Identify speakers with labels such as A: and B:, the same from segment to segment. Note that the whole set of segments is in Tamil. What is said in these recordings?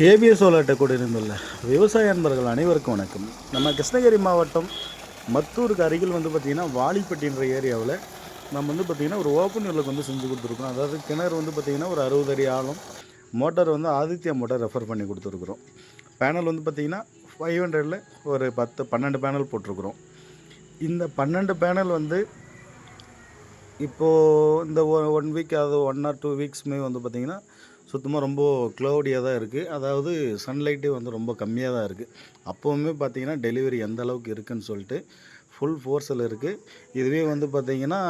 A: ஏபிஎஸ் சோலார் டெக் இருந்துள்ள விவசாய அன்பர்கள் அனைவருக்கும் வணக்கம். நம்ம கிருஷ்ணகிரி மாவட்டம் மத்தூருக்கு அருகில் பார்த்திங்கன்னா வாலிப்பட்டின்ற ஏரியாவில் நம்ம பார்த்திங்கன்னா ஒரு ஓப்பன் வெல்லுக்கு செஞ்சு கொடுத்துருக்கோம். அதாவது கிணறு பார்த்திங்கன்னா ஒரு 60 அடி ஆழம். மோட்டார் ஆதித்யா மோட்டார் ரெஃபர் பண்ணி கொடுத்துருக்குறோம். பேனல் பார்த்திங்கன்னா 500ல் ஒரு 12 பேனல் போட்டிருக்குறோம். இந்த 12 பேனல் இப்போது இந்த 1 வீக் அது 1 or 2 வீக்ஸ்மே பார்த்திங்கன்னா சுத்தமாக ரொம்ப க்ளௌடியாக தான் இருக்குது. அதாவது சன்லைட்டே ரொம்ப கம்மியாக தான் இருக்குது. அப்போவுமே பார்த்திங்கன்னா டெலிவரி எந்த அளவுக்கு இருக்குதுன்னு சொல்லிட்டு ஃபுல் ஃபோர்ஸில் இருக்குது. இதுவே பார்த்திங்கன்னா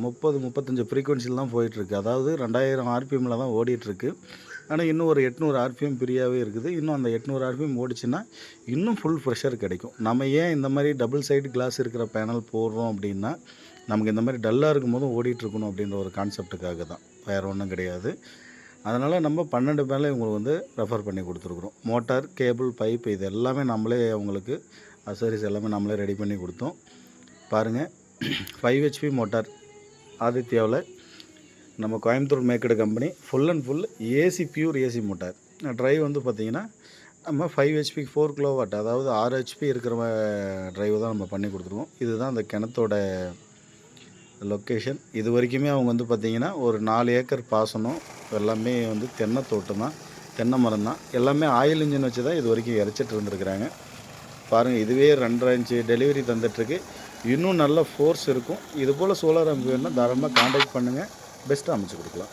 A: 30-35 ஃப்ரீக்வன்சியில் தான் போயிட்டுருக்கு. அதாவது 2000 ஆர்பிஎம்மில் தான் ஓடிட்டுருக்கு. ஆனால் இன்னும் ஒரு 800 ஆர்பிஎம் ஃப்ரீயாகவே இருக்குது. இன்னும் அந்த 800 ஆர்பிஎம் ஓடிச்சுன்னா இன்னும் ஃபுல் ப்ரெஷர் கிடைக்கும். நம்ம ஏன் இந்த மாதிரி டபுள் சைடு கிளாஸ் இருக்கிற பேனல் போடுறோம் அப்படின்னா, நமக்கு இந்த மாதிரி டல்லாக இருக்கும்போதும் ஓடிட்டுருக்கணும் அப்படின்ற ஒரு கான்செப்ட்டுக்காக தான், வேறு ஒன்றும் கிடையாது. அதனால் நம்ம 12 பேனல் இவங்களுக்கு ரெஃபர் பண்ணி கொடுத்துருக்குறோம். மோட்டார், கேபிள், பைப் இது எல்லாமே நம்மளே அவங்களுக்கு அசரிஸ் எல்லாமே நம்மளே ரெடி பண்ணி கொடுத்தோம். பாருங்கள், 5 HP மோட்டார் ஆதித்யாவில் நம்ம கோயம்புத்தூர் மேக்கடு company full and full AC, pure AC motor. Drive பார்த்திங்கன்னா நம்ம 5 HP 4 கிலோவாட், அதாவது 6 HP இருக்கிற ட்ரைவ் தான் நம்ம பண்ணி கொடுத்துருவோம். இதுதான் அந்த கிணத்தோட லொக்கேஷன். இது வரைக்குமே அவங்க பார்த்திங்கன்னா ஒரு 4 ஏக்கர் பாசனம், எல்லாமே தென்னை தோட்டம் தான், தென்னை மரம் தான். எல்லாமே ஆயில் இன்ஜின் வச்சு தான் இது வரைக்கும் இறச்சிட்டு இருந்துருக்குறாங்க. பாருங்கள், இதுவே 2.5 இன்ச்சு டெலிவரி தந்துட்டுருக்கு. இன்னும் நல்ல ஃபோர்ஸ் இருக்கும். இதுபோல் சோலார் அமைப்பு வேணுன்னா தாராளமாக கான்டாக்ட் பண்ணுங்கள். பெஸ்ட்டாக அமைச்சு கொடுக்கலாம்.